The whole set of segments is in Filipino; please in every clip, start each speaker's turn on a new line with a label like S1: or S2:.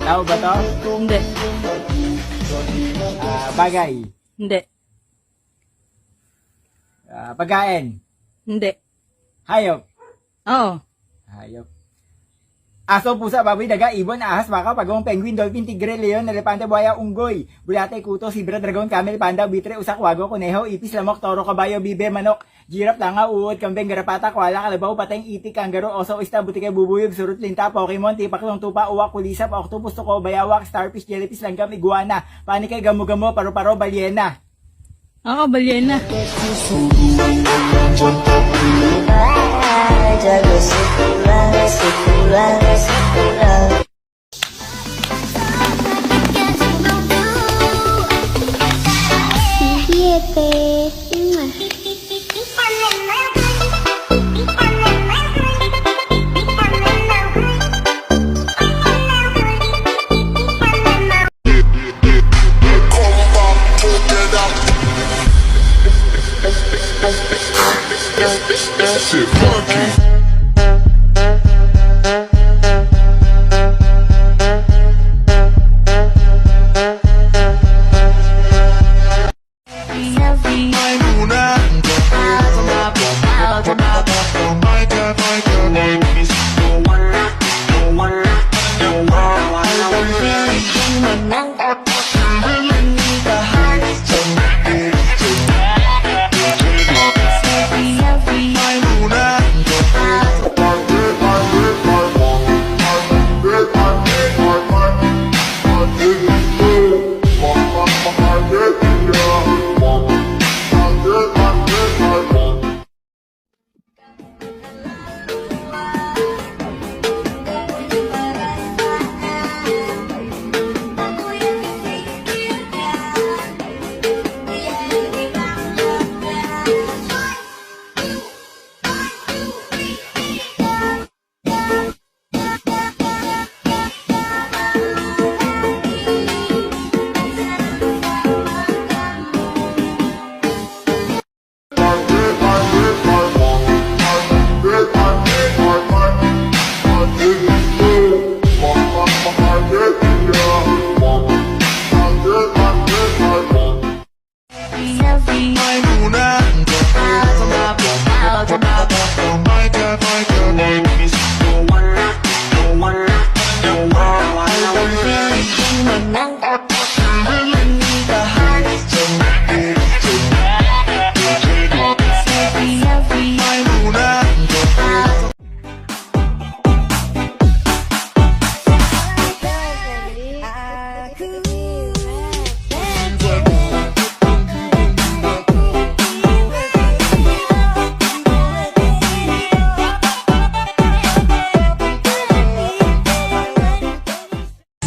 S1: Tao ba to?
S2: Hindi.
S1: Bagay.
S2: Hindi.
S1: Pagkain.
S2: Hindi.
S1: Hayop.
S2: Oo.
S1: Hayop. Aso, pusa, baboy, daga, ibon, ahas, baka, pagong, penguin, dolphin, tigre, leon, elepante, buhaya, unggoy, bulate, kuto, zebra, dragon, camel, panda, bitre, usak, wago, kuneho, ipis, lamok, toro, kabayo, bibe, manok, giraffe, tanga, uod, kambing, garapata, koala, kalabaw, pateng, itik, kanggaro, oso, ista, butikay, bubuyog, surut, linta, pokemon, tipak, tupa, uwak, kulisap, octopus, tuko, bayawak, starfish, jellyfish, langgam, iguana, panikay, gamo-gamo, paro-paro, balyena.
S2: Ako, balyena.
S3: Shit funky.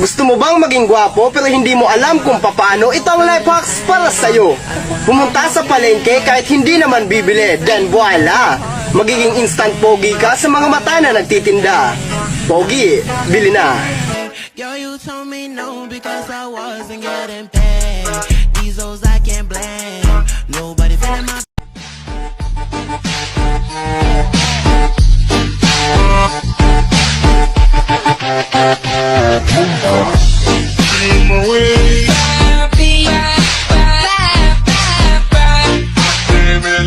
S4: Gusto mo bang maging gwapo pero hindi mo alam kung paano? Ito ang life hacks para sa'yo. Pumunta sa palengke kahit hindi naman bibili, then voila! Magiging instant pogi ka sa mga mata na nagtitinda. Pogi, bili na!
S5: Yo, you told me no because I wasn't getting paid. These hoes I can't blame. Nobody feeling my...
S3: I came in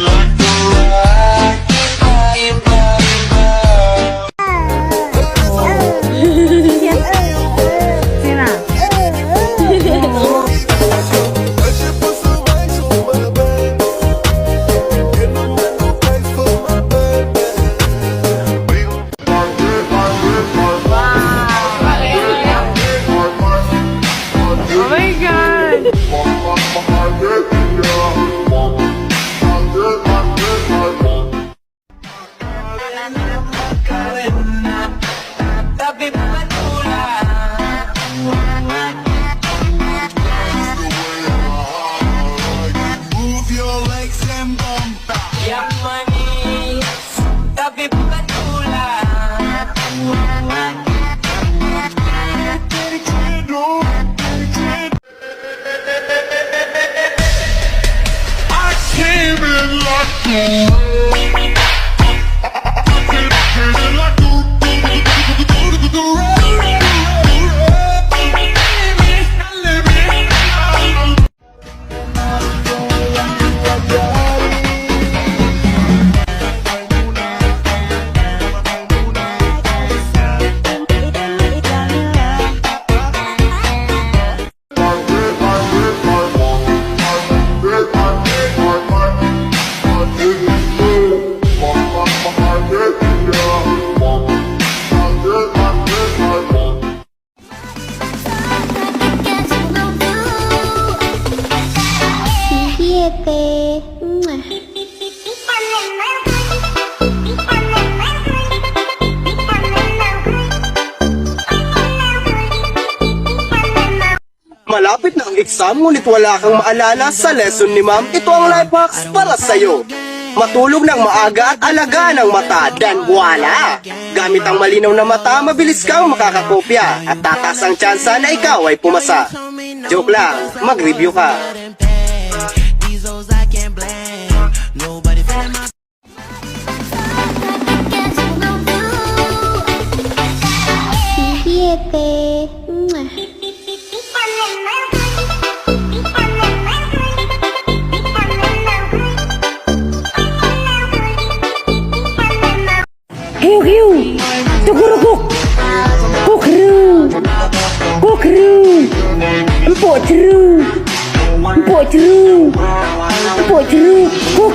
S3: like
S4: ng exam ngunit wala kang maalala sa lesson ni ma'am, ito ang life hacks para sa'yo. Matulog ng maaga at alagaan ang mata, dan voila! Gamit ang malinaw na mata, mabilis kang makakakopya at tatas ang tsansa na ikaw ay pumasa. Joke lang, mag-review ka.
S5: These hoes I can't blame. Nobody feeling my
S6: Siete.
S2: Hiu hiu. Tukurukuk. Kukru. Kukru. Empuk ceru. Empuk ceru. Empuk ceru. Kuk.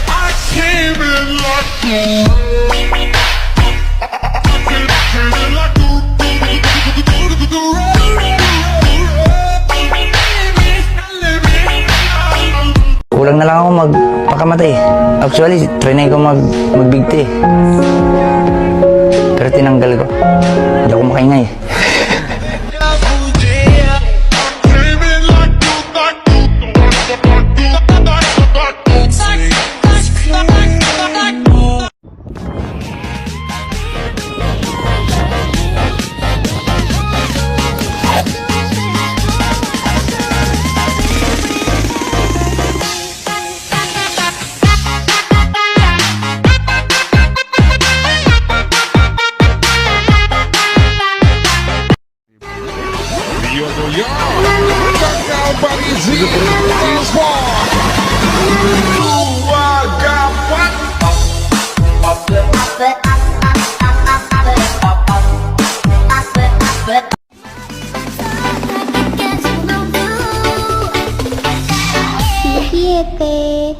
S3: I came in like
S7: Kulang na lang ako magpakamatay. Actually, trinay ko magbigti. Pero tinanggal ko. Hindi ako makaingay.
S3: came in like
S6: Siete.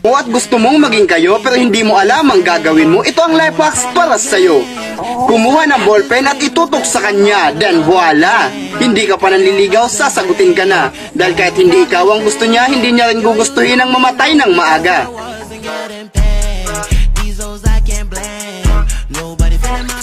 S4: O at gusto mong maging kayo pero hindi mo alam ang gagawin mo, ito ang life hacks para sa'yo. Kumuha ng ballpen at itutok sa kanya, then voila! Hindi ka pa nanliligaw, sasagutin ka na. Dahil kahit hindi ikaw ang gusto niya, hindi niya rin gugustuhin ang mamatay ng maaga.
S5: wasn't getting paid. These hoes I can't blame. Nobody feeling my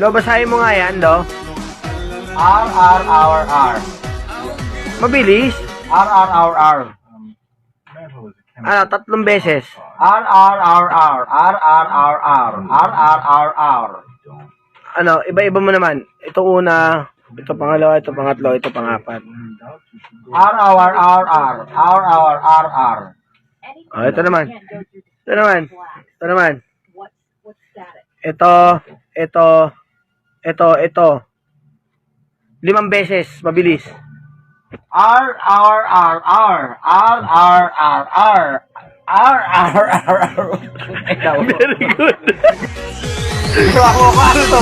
S8: Lo, basahin mo nga yan, Lo.
S1: R, R, R, R.
S8: Mabilis.
S1: R, R, R, R.
S8: Ano, 3 beses.
S1: R, R, R, R. R, R, R, R. R, R, R, R.
S8: Ano, iba-iba mo naman. Ito una, ito pangalawa, ito pangatlo, ito pangapat.
S1: R, R, R, R. R, R, R, R.
S8: Oh, ito naman. Ito naman. Ito naman. Ito. 5 beses, mabilis.
S1: R, R, R, R. R, R, R, R. R, R, R, R.
S8: Very good.
S1: Ito ako, ano to?